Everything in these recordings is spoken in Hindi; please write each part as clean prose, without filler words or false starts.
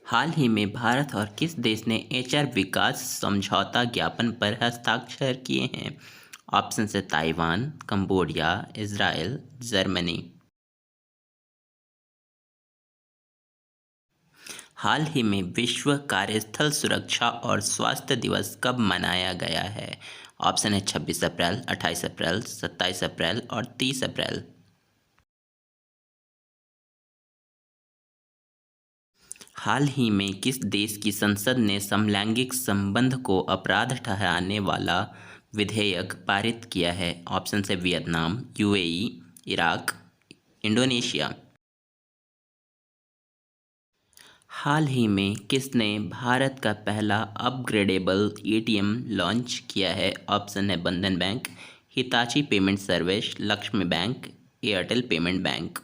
हाल ही में भारत और किस देश ने एचआर विकास समझौता ज्ञापन पर हस्ताक्षर किए हैं? ऑप्शन है ताइवान, कंबोडिया, इजराइल, जर्मनी। हाल ही में विश्व कार्यस्थल सुरक्षा और स्वास्थ्य दिवस कब मनाया गया है? ऑप्शन है 26 अप्रैल, 28 अप्रैल, 27 अप्रैल और 30 अप्रैल। हाल ही में किस देश की संसद ने समलैंगिक संबंध को अपराध ठहराने वाला विधेयक पारित किया है? ऑप्शन है वियतनाम, यूएई, इराक, इंडोनेशिया। हाल ही में किसने भारत का पहला अपग्रेडेबल एटीएम लॉन्च किया है? ऑप्शन है Bandhan bank, Hitachi payment service, Lakshmi bank, Airtel payment bank.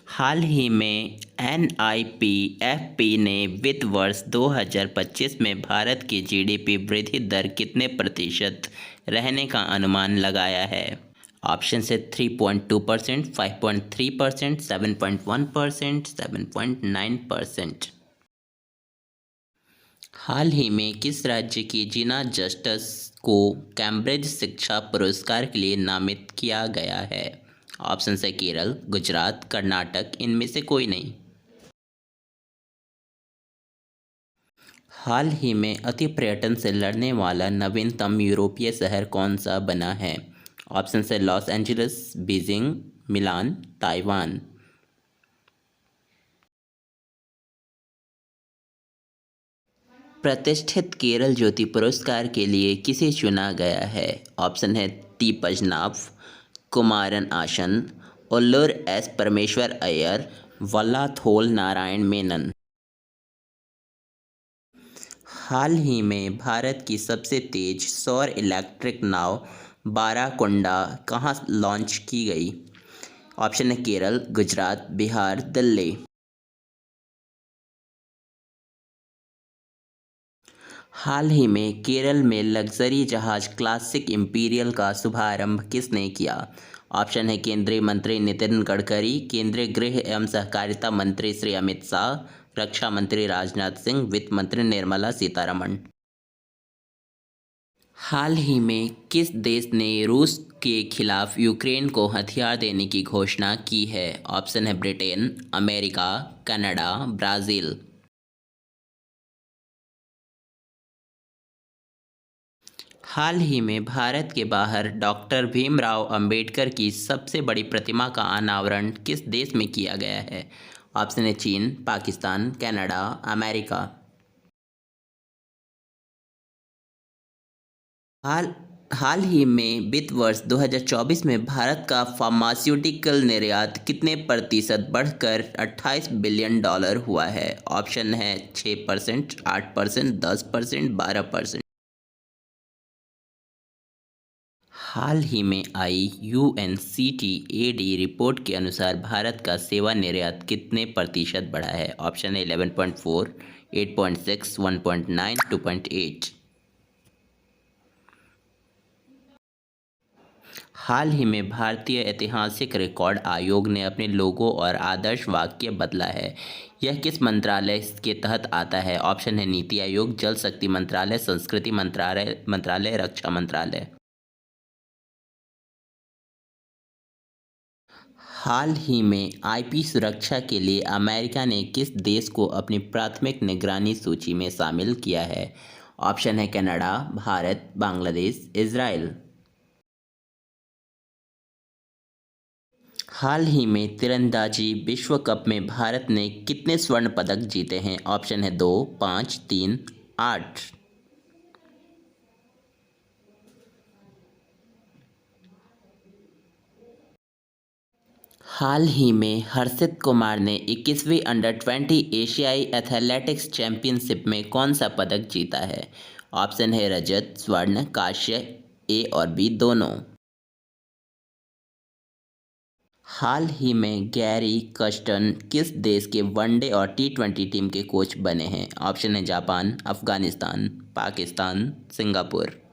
हाल ही में एनआईपीएफपी ने वित्त वर्ष 2025 में भारत की जीडीपी वृद्धि दर कितने प्रतिशत रहने का अनुमान लगाया है? ऑप्शन से 3.2%, 5.3%, 7.1%, 7.9%। हाल ही में किस राज्य की जीना जस्टिस को कैम्ब्रिज शिक्षा पुरस्कार के लिए नामित किया गया है? ऑप्शन है केरल, गुजरात, कर्नाटक, इनमें से कोई नहीं। हाल ही में अति पर्यटन से लड़ने वाला नवीनतम यूरोपीय शहर कौन सा बना है? ऑप्शन है लॉस एंजलिस, बीजिंग, मिलान, ताइवान। प्रतिष्ठित केरल ज्योति पुरस्कार के लिए किसे चुना गया है? ऑप्शन है टी पजनाभ, कुमारन आशन, उल्लूर एस परमेश्वर अय्यर, वल्लाथोल नारायण मेनन। हाल ही में भारत की सबसे तेज सौर इलेक्ट्रिक नाव बाराकुंडा कहाँ लॉन्च की गई? ऑप्शन है केरल, गुजरात, बिहार, दिल्ली। हाल ही में केरल में लग्जरी जहाज क्लासिक इंपीरियल का शुभारंभ किसने किया? ऑप्शन है केंद्रीय मंत्री नितिन गडकरी, केंद्रीय गृह एवं सहकारिता मंत्री श्री अमित शाह, रक्षा मंत्री राजनाथ सिंह, वित्त मंत्री निर्मला सीतारमण। हाल ही में किस देश ने रूस के खिलाफ यूक्रेन को हथियार देने की घोषणा की है? ऑप्शन है ब्रिटेन, अमेरिका, कनाडा, ब्राज़ील। हाल ही में भारत के बाहर डॉक्टर भीमराव अंबेडकर की सबसे बड़ी प्रतिमा का अनावरण किस देश में किया गया है? ऑप्शन है चीन, पाकिस्तान, कनाडा, अमेरिका। हाल हाल ही में वित्त वर्ष 2024 में भारत का फार्मास्यूटिकल निर्यात कितने प्रतिशत बढ़कर 28 बिलियन डॉलर हुआ है? ऑप्शन है 6%, 8%, 10%, 12%। हाल ही में आई यूएनसीटीएडी रिपोर्ट के अनुसार भारत का सेवा निर्यात कितने प्रतिशत बढ़ा है? ऑप्शन है 11.4, 8.6, 1.9, 2.8। हाल ही में भारतीय ऐतिहासिक रिकॉर्ड आयोग ने अपने लोगो और आदर्श वाक्य बदला है। यह किस मंत्रालय के तहत आता है? ऑप्शन है नीति आयोग, जल शक्ति मंत्रालय, संस्कृति मंत्रालय, रक्षा मंत्रालय। हाल ही में आईपी सुरक्षा के लिए अमेरिका ने किस देश को अपनी प्राथमिक निगरानी सूची में शामिल किया है? ऑप्शन है कनाडा, भारत, बांग्लादेश, इजराइल। हाल ही में तीरंदाजी विश्व कप में भारत ने कितने स्वर्ण पदक जीते हैं? ऑप्शन है 2, 5, 3, 8। हाल ही में हर्षित कुमार ने 21वीं अंडर-20 एशियाई एथलेटिक्स चैंपियनशिप में कौन सा पदक जीता है? ऑप्शन है रजत, स्वर्ण, कांस्य, ए और बी दोनों। हाल ही में गैरी कर्स्टन किस देश के वनडे और टी20 टीम के कोच बने हैं? ऑप्शन है जापान, अफगानिस्तान, पाकिस्तान, सिंगापुर।